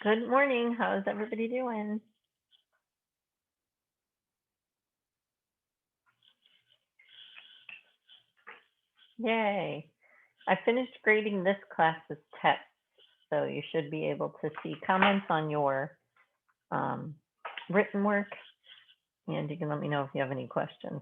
Good morning. How's everybody doing? Yay. I finished grading this class's tests, so you should be able to see comments on your um, written work, and you can let me know if you have any questions.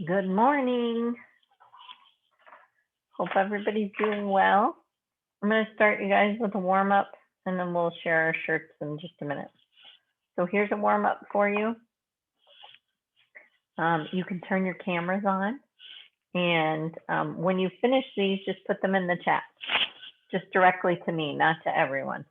Good morning. Hope everybody's doing well. I'm going to start you guys with a warm up, and then we'll share our shirts in just a minute. So here's a warm up for you. You can turn your cameras on, and when you finish these, just put them in the chat, just directly to me, not to everyone.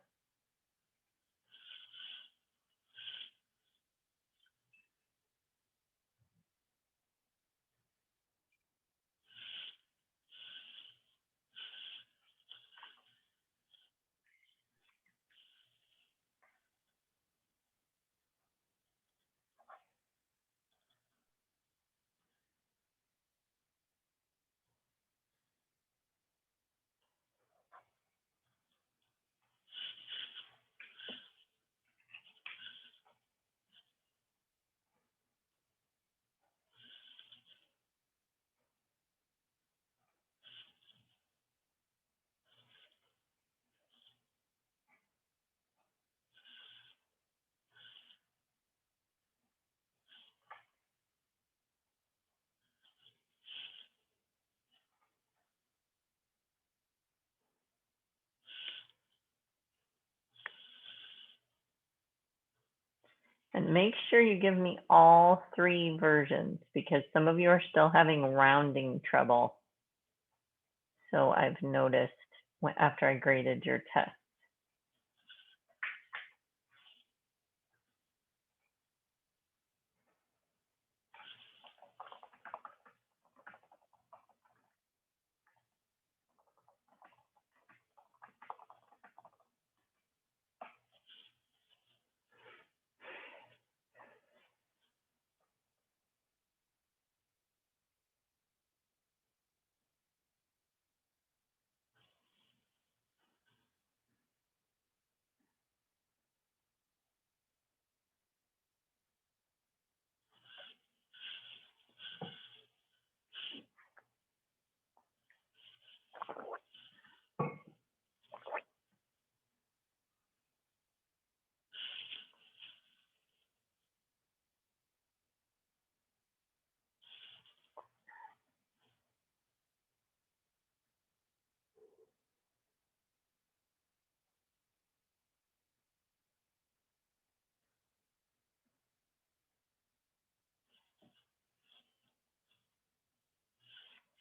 And make sure you give me all 3 versions because some of you are still having rounding trouble. So I've noticed after I graded your test.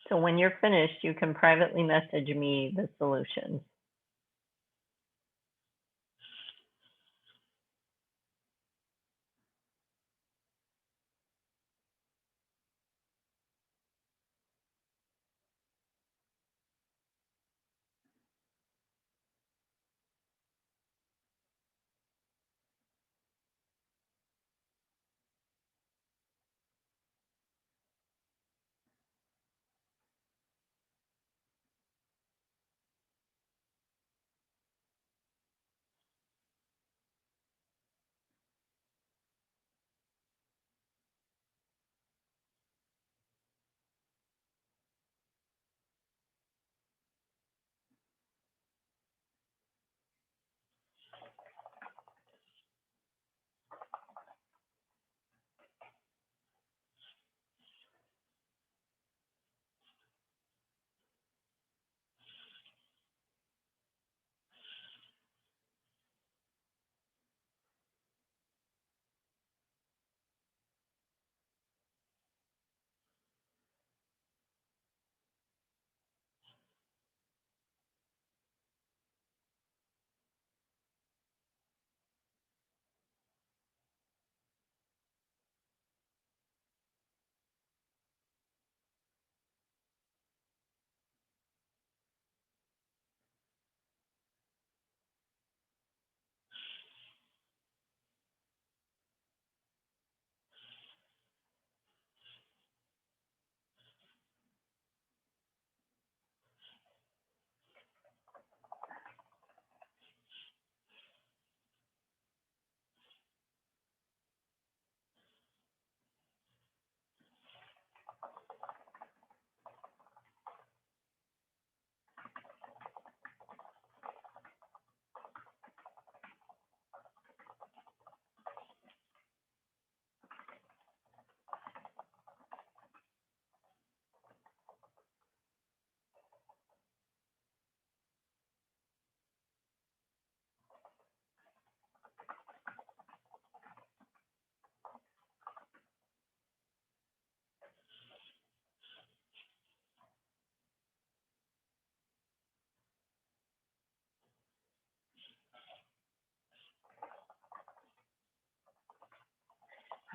So when you're finished, you can privately message me the solutions.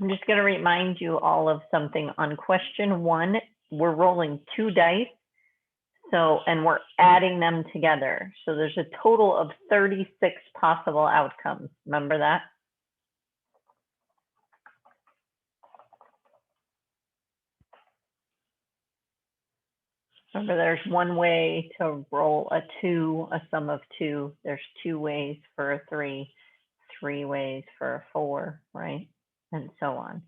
I'm just going to remind you all of something. On question 1, we're rolling 2 dice. So, and we're adding them together. So there's a total of 36 possible outcomes. Remember that? Remember, there's one way to roll a 2, a sum of 2. There's 2 ways for a 3, 3 ways for a 4, right? And so on.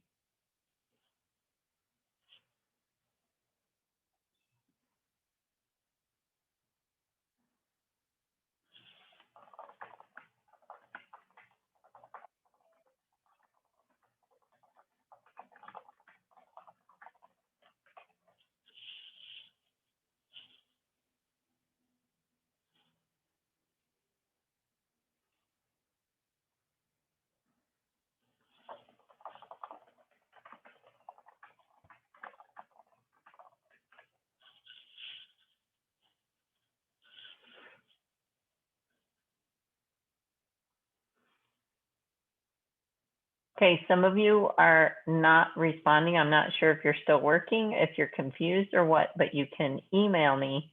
Okay, some of you are not responding. I'm not sure if you're still working, if you're confused or what, but you can email me.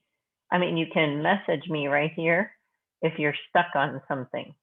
I mean, you can message me right here if you're stuck on something.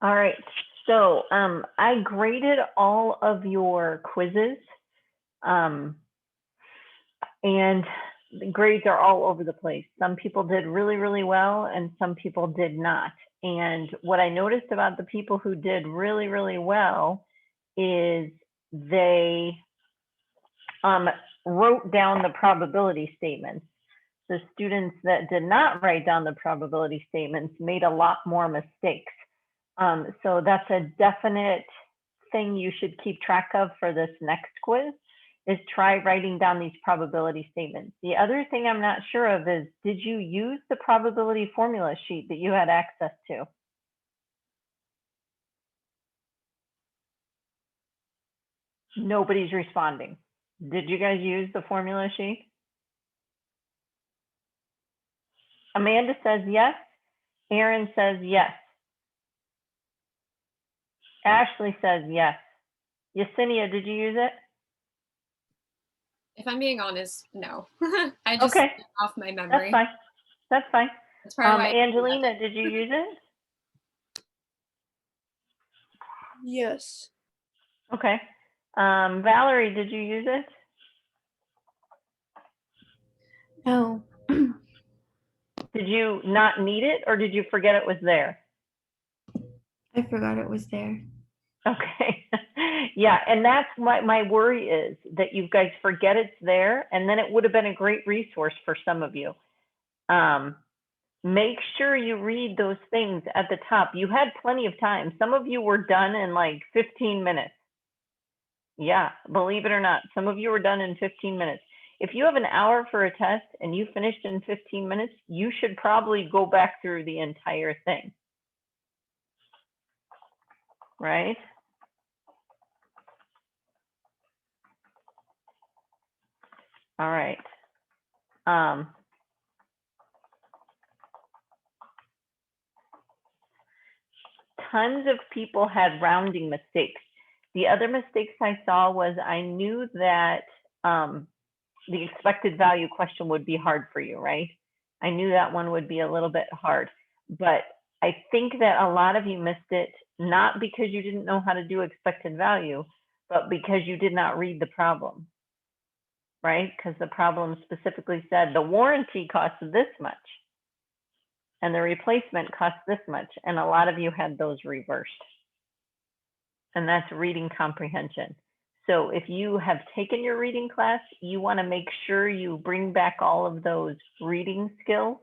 All right. So I graded all of your quizzes, and the grades are all over the place. Some people did really, really well, and some people did not. And what I noticed about the people who did really, really well is they wrote down the probability statements. The students that did not write down the probability statements made a lot more mistakes. So that's a definite thing you should keep track of for this next quiz, is try writing down these probability statements. The other thing I'm not sure of is, did you use the probability formula sheet that you had access to? Nobody's responding. Did you guys use the formula sheet? Amanda says yes. Aaron says yes. Ashley says yes. Yesenia, did you use it? If I'm being honest, no. I just Okay. off my memory. That's fine. That's fine. That's probably why Angelina, did you use it? Yes. Okay. Valerie, did you use it? No. Did you not need it, or did you forget it was there? I forgot it was there. Okay. Yeah, and that's what my worry is, that you guys forget it's there, and then it would have been a great resource for some of you. Make sure you read those things at the top. You had plenty of time. Some of you were done in like 15 minutes. Yeah, believe it or not, some of you were done in 15 minutes. If you have an hour for a test and you finished in 15 minutes, you should probably go back through the entire thing. Right? All right. Tons of people had rounding mistakes. The other mistakes I saw was, I knew that the expected value question would be hard for you, right? I knew that one would be a little bit hard, but I think that a lot of you missed it, not because you didn't know how to do expected value, but because you did not read the problem, right? Because the problem specifically said the warranty costs this much and the replacement costs this much. And a lot of you had those reversed. And that's reading comprehension. So if you have taken your reading class, you want to make sure you bring back all of those reading skills,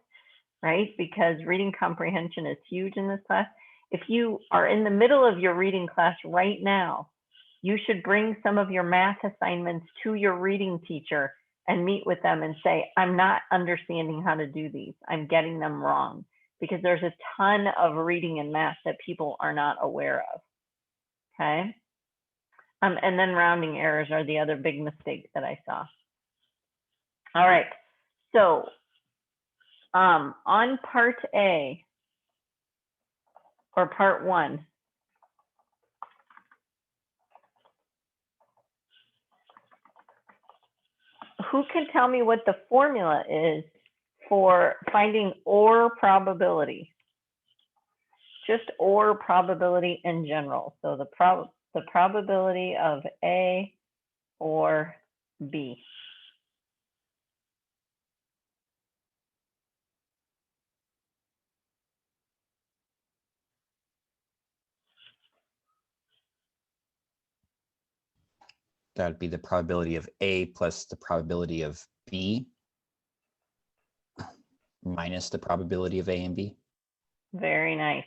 right? Because reading comprehension is huge in this class. If you are in the middle of your reading class right now, you should bring some of your math assignments to your reading teacher and meet with them and say, I'm not understanding how to do these. I'm getting them wrong. Because there's a ton of reading and math that people are not aware of. Okay. And then rounding errors are the other big mistake that I saw. All right. So on part A, or part 1, who can tell me what the formula is for finding OR probability? Just OR probability in general. So the probability of A or B. That would be the probability of A plus the probability of B minus the probability of A and B. Very nice.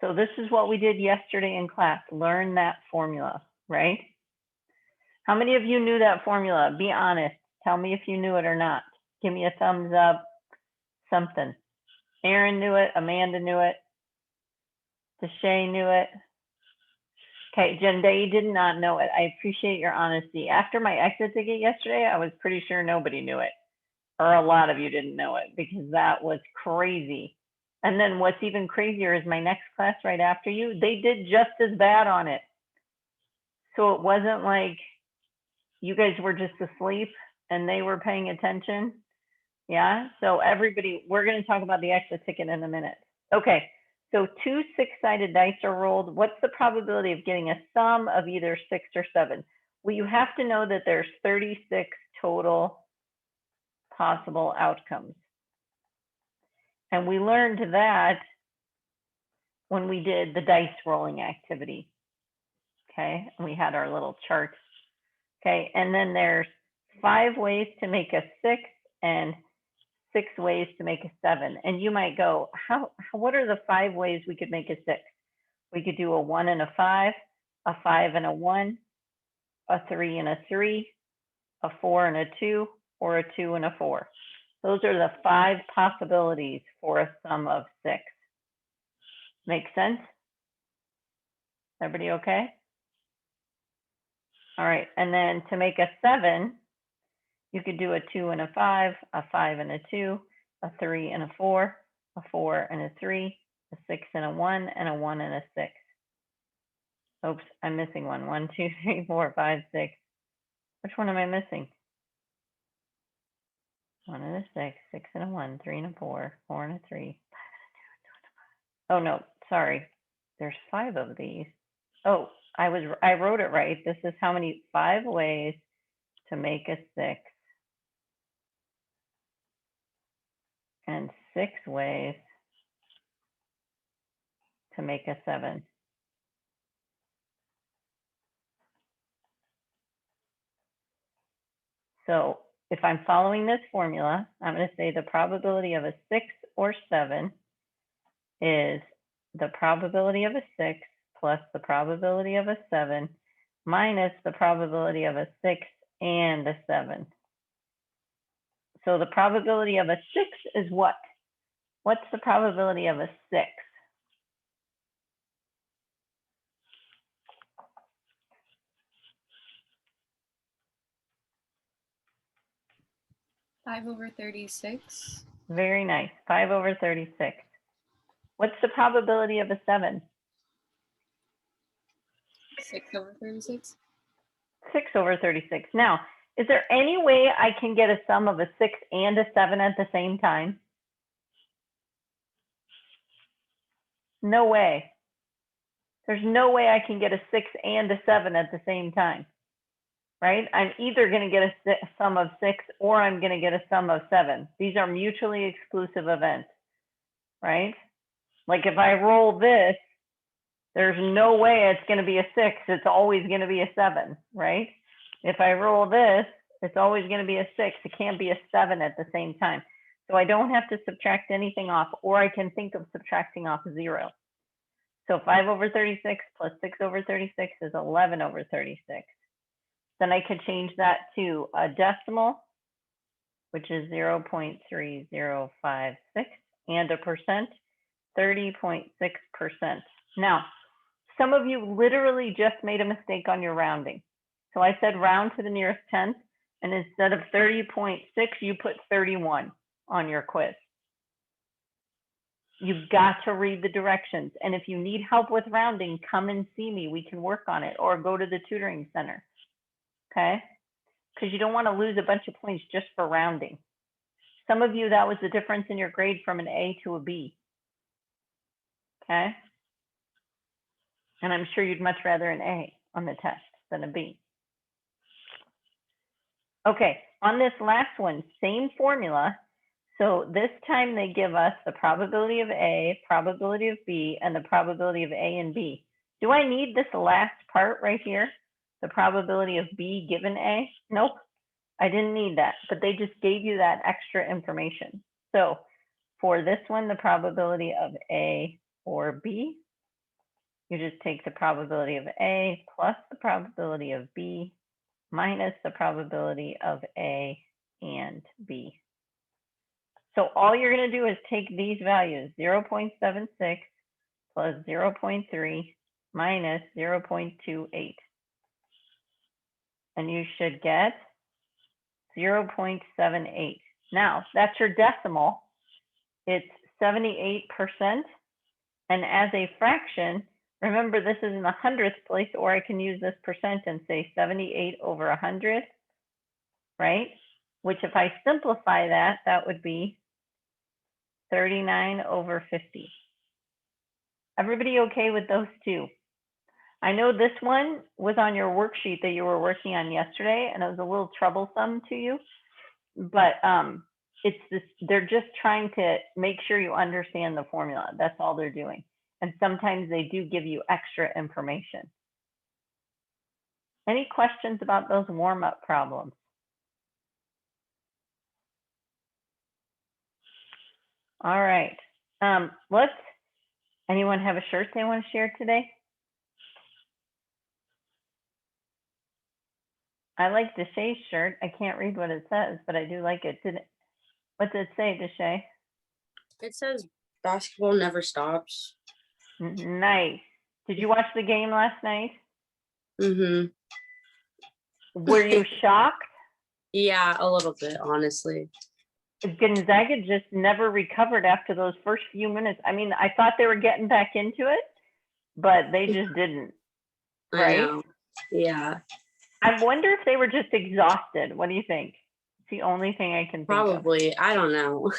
So this is what we did yesterday in class. Learn that formula, right? How many of you knew that formula? Be honest. Tell me if you knew it or not. Give me a thumbs up, something. Aaron knew it. Amanda knew it. Deshay knew it. Okay, Jenday did not know it. I appreciate your honesty. After my exit ticket yesterday, I was pretty sure nobody knew it. Or a lot of you didn't know it, because that was crazy. And then what's even crazier is my next class right after you, they did just as bad on it. So it wasn't like you guys were just asleep and they were paying attention. Yeah, so everybody, we're going to talk about the exit ticket in a minute. Okay, So 2 6-sided dice are rolled. What's the probability of getting a sum of either 6 or 7? Well, you have to know that there's 36 total possible outcomes. And we learned that when we did the dice rolling activity. Okay, and we had our little charts. Okay, and then there's 5 ways to make a 6 and 6 ways to make a 7. And you might go, what are the 5 ways we could make a 6? We could do a 1 and a 5 and a 1, a 3 and a 3, a 4 and a 2, or a 2 and a 4. Those are the 5 possibilities for a sum of 6. Make sense? Everybody okay? All right, and then to make a 7, you could do a 2 and a 5 and a 2, a 3 and a 4 and a 3, a 6 and a 1 and a 6. Oops, I'm missing one. 1, 2, 3, 4, 5, 6. Which one am I missing? 1 and a 6, 6 and a 1, 3 and a 4, 4 and a 3, 5 and a 2, 2 and a 5. Oh no, sorry. There's 5 of these. Oh, I wrote it right. This is how many 5 ways to make a 6 and 6 ways to make a 7. So if I'm following this formula, I'm going to say the probability of a 6 or 7 is the probability of a 6 plus the probability of a 7 minus the probability of a 6 and a 7. So the probability of a 6 is what? What's the probability of a 6? Five over 36. Very nice. 5 over 36. What's the probability of a 7? 6 over 36. 6 over 36. Now, is there any way I can get a sum of a 6 and a 7 at the same time? No way. There's no way I can get a 6 and a 7 at the same time, right? I'm either going to get a sum of 6 or I'm going to get a sum of 7. These are mutually exclusive events, right? Like if I roll this, there's no way it's going to be a 6. It's always going to be a 7, right? If I roll this, it's always going to be a 6. It can't be a 7 at the same time. So I don't have to subtract anything off, or I can think of subtracting off 0. So 5 over 36 plus 6 over 36 is 11 over 36. Then I could change that to a decimal, which is 0.3056, and a percent, 30.6%. Now, some of you literally just made a mistake on your rounding. So I said round to the nearest tenth, and instead of 30.6, you put 31 on your quiz. You've got to read the directions. And if you need help with rounding, come and see me. We can work on it, or go to the tutoring center. Okay? Because you don't want to lose a bunch of points just for rounding. Some of you, that was the difference in your grade from an A to a B. Okay? And I'm sure you'd much rather an A on the test than a B. Okay, on this last one, same formula. So this time they give us the probability of A, probability of B, and the probability of A and B. Do I need this last part right here? The probability of B given A? Nope, I didn't need that, but they just gave you that extra information. So for this one, the probability of A or B, you just take the probability of A plus the probability of B minus the probability of A and B. So all you're going to do is take these values, 0.76 plus 0.3 minus 0.28. And you should get 0.78. Now, that's your decimal. It's 78%. And as a fraction, remember this is in the hundredth place, or I can use this percent and say 78 over 100, right? Which if I simplify that, that would be 39 over 50. Everybody okay with those two? I know this one was on your worksheet that you were working on yesterday, and it was a little troublesome to you, but it's this, they're just trying to make sure you understand the formula. That's all they're doing. And sometimes they do give you extra information. Any questions about those warm-up problems? All right. Anyone have a shirt they want to share today? I like Deshay's shirt. I can't read what it says, but I do like it. What did it say, Deshay? It says basketball never stops. Nice. Did you watch the game last night? Mm-hmm. Were you shocked? Yeah, a little bit, honestly. Gonzaga just never recovered after those first few minutes. I mean, I thought they were getting back into it, but they just didn't. Right? I know. Yeah, I wonder if they were just exhausted. What do you think? It's the only thing I can think of. probably. I don't know.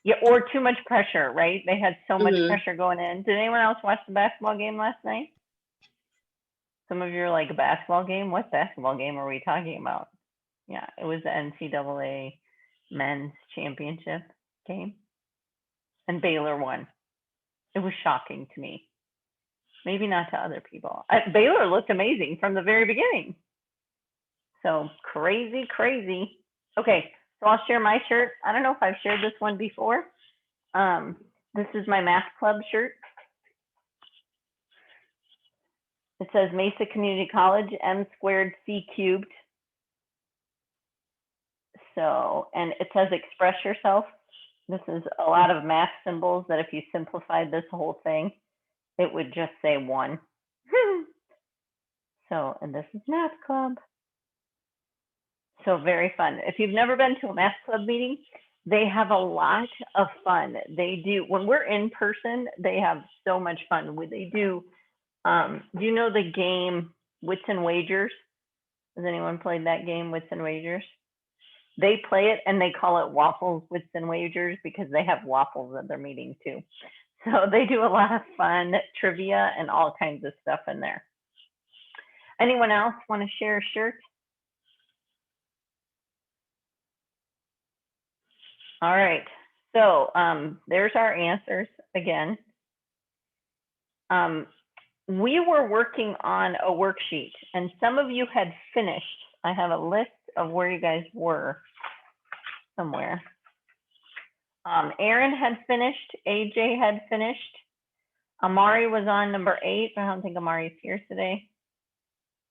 Yeah, or too much pressure, right? They had so much Mhm. pressure going in. Did anyone else watch the basketball game last night? Some of you are like, a basketball game? What basketball game are we talking about? Yeah, it was the NCAA men's championship game. And Baylor won. It was shocking to me. Maybe not to other people. Baylor looked amazing from the very beginning. So crazy, crazy. Okay, so I'll share my shirt. I don't know if I've shared this one before. This is my math club shirt. It says Mesa Community College, M squared C cubed. So, and it says express yourself. This is a lot of math symbols that if you simplified this whole thing, it would just say 1. So, and this is math club. So very fun. If you've never been to a math club meeting, they have a lot of fun. They do, when we're in person, they have so much fun. They do, you know the game Wits and Wagers? Has anyone played that game, Wits and Wagers? They play it and they call it Waffles, Wits and Wagers because they have waffles at their meeting too. So they do a lot of fun trivia and all kinds of stuff in there. Anyone else want to share a shirt? All right, so there's our answers again. We were working on a worksheet and some of you had finished. I have a list of where you guys were somewhere. Aaron had finished, AJ had finished. Amari was on number 8, but I don't think Amari's here today.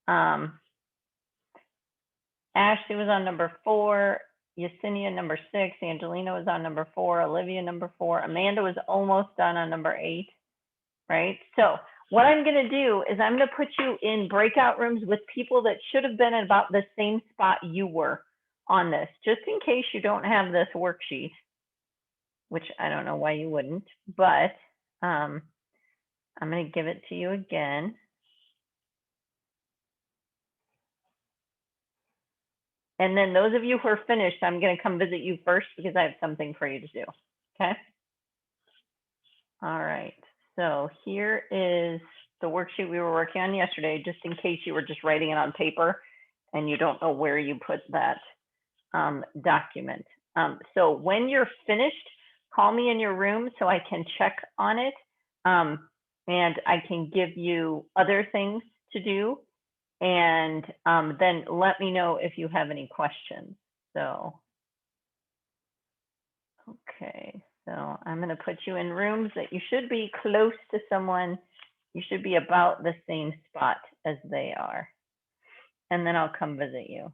Ashley was on number 4, Yesenia number 6, Angelina was on number 4, Olivia number 4, Amanda was almost done on number 8, right? So what I'm gonna do is I'm gonna put you in breakout rooms with people that should have been at about the same spot you were on this, just in case you don't have this worksheet, which I don't know why you wouldn't, but I'm gonna give it to you again. And then those of you who are finished, I'm going to come visit you first because I have something for you to do. Okay. All right. So here is the worksheet we were working on yesterday, just in case you were just writing it on paper and you don't know where you put that document. So when you're finished, call me in your room so I can check on it. And I can give you other things to do. And then let me know if you have any questions. So, okay, so I'm going to put you in rooms that you should be close to someone. You should be about the same spot as they are. And then I'll come visit you.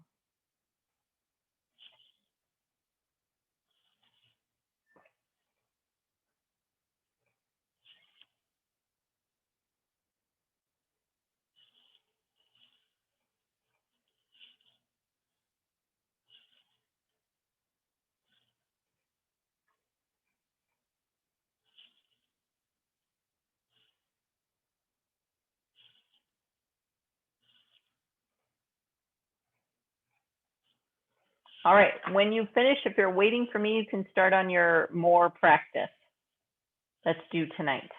All right, when you finish, if you're waiting for me, you can start on your more practice. That's due tonight.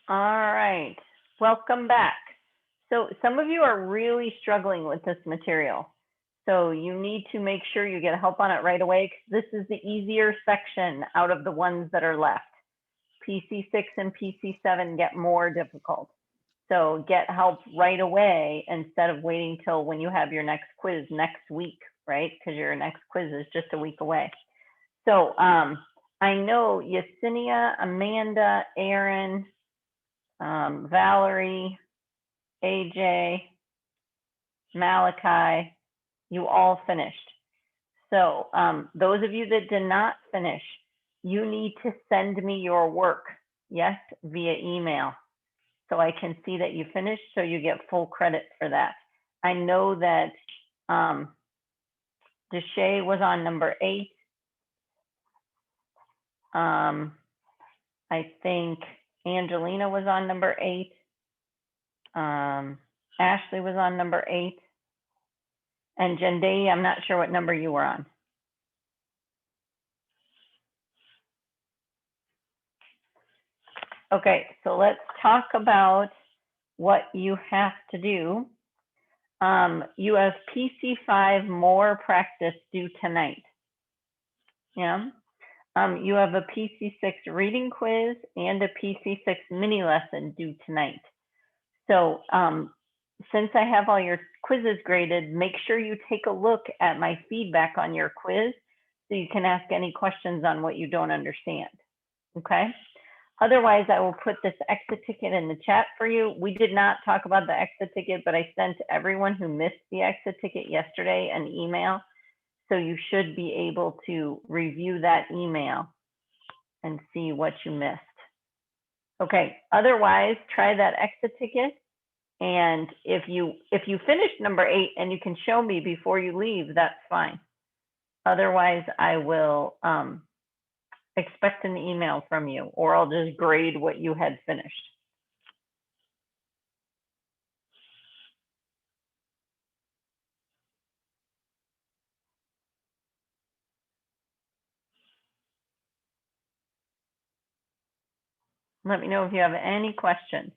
All right, welcome back. So some of you are really struggling with this material. So you need to make sure you get help on it right away, because this is the easier section out of the ones that are left. PC6 and PC7 get more difficult. So get help right away instead of waiting till when you have your next quiz next week, right? Because your next quiz is just a week away. So I know Yesenia, Amanda, Aaron, Valerie, AJ, Malachi, you all finished. So those of you that did not finish, you need to send me your work, yes, via email. So I can see that you finished, so you get full credit for that. I know that Deshay was on number 8. I think Angelina was on number 8. Ashley was on number 8. And Jenday, I'm not sure what number you were on. Okay, so let's talk about what you have to do. You have PC5 more practice due tonight. Yeah. You have a PC6 reading quiz and a PC6 mini lesson due tonight. So since I have all your quizzes graded, make sure you take a look at my feedback on your quiz so you can ask any questions on what you don't understand. Okay. Otherwise, I will put this exit ticket in the chat for you. We did not talk about the exit ticket, but I sent everyone who missed the exit ticket yesterday an email. So you should be able to review that email and see what you missed. Okay, otherwise, try that exit ticket. And if you finish number 8 and you can show me before you leave, that's fine. Otherwise, I will expect an email from you, or I'll just grade what you had finished. Let me know if you have any questions.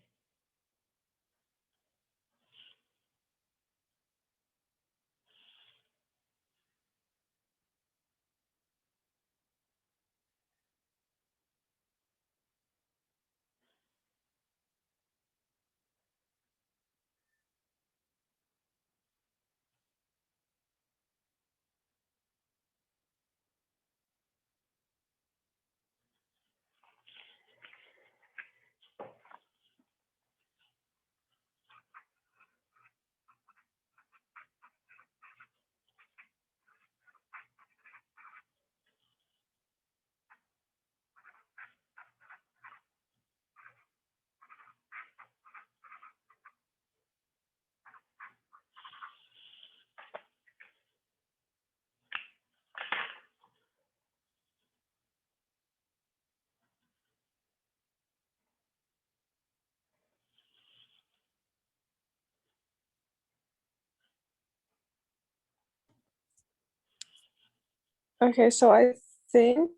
Okay, so I think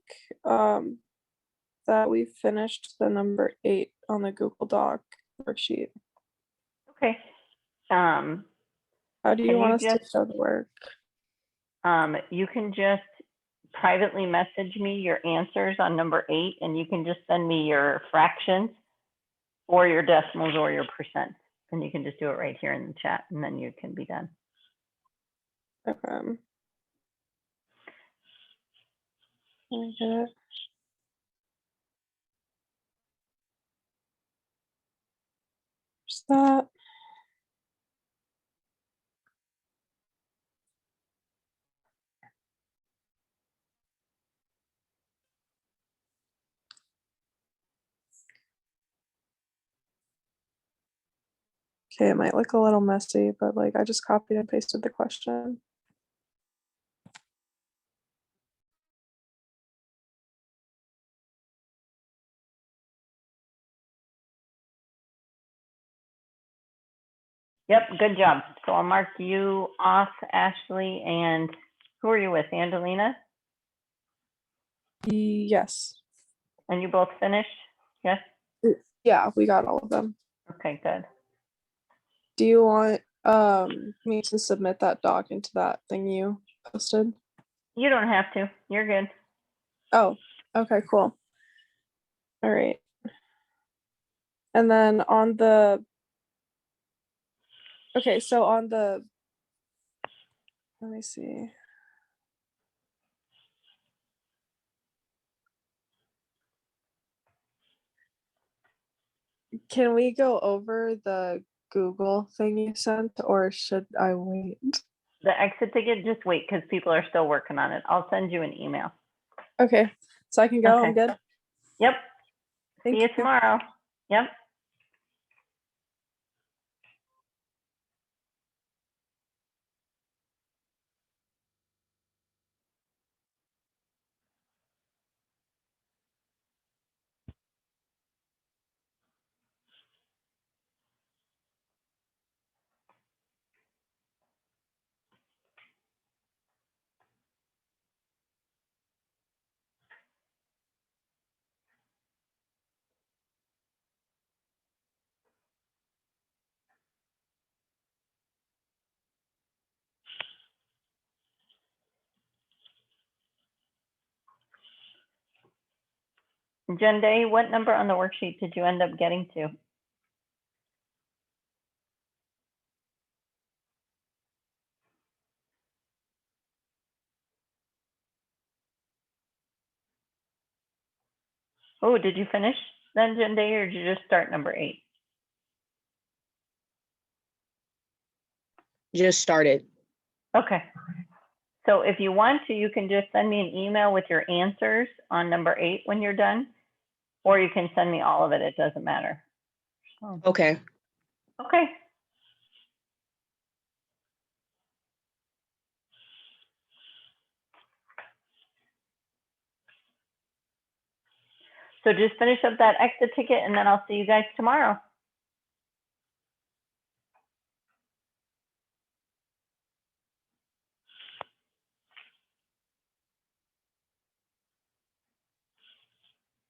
that we finished the number 8 on the Google Doc worksheet. Okay. How do you Can want you us to just- show the work? You can just privately message me your answers on number 8, and you can just send me your fractions or your decimals or your percent. And you can just do it right here in the chat, and then you can be done. Okay. Let me get it. There's that. Okay, it might look a little messy, but like I just copied and pasted the question. Yep, good job. So I'll mark you off, Ashley, and who are you with, Angelina? Yes. And you both finished? Yes? Yeah, we got all of them. Okay, good. Do you want me to submit that doc into that thing you posted? You don't have to. You're good. Oh, okay, cool. All right. And then on the okay, so on the let me see. Can we go over the Google thing you sent, or should I wait? The exit ticket, just wait because people are still working on it. I'll send you an email. Okay, so I can go. I'm Okay. good. Yep. Thank See you you. tomorrow. Yep. Jen Day, what number on the worksheet did you end up getting to? Oh, did you finish then, Jen Day, or did you just start number 8? Just started. Okay. So if you want to, you can just send me an email with your answers on number 8 when you're done, or you can send me all of it. It doesn't matter. Oh, Okay. okay. So just finish up that exit ticket and then I'll see you guys tomorrow.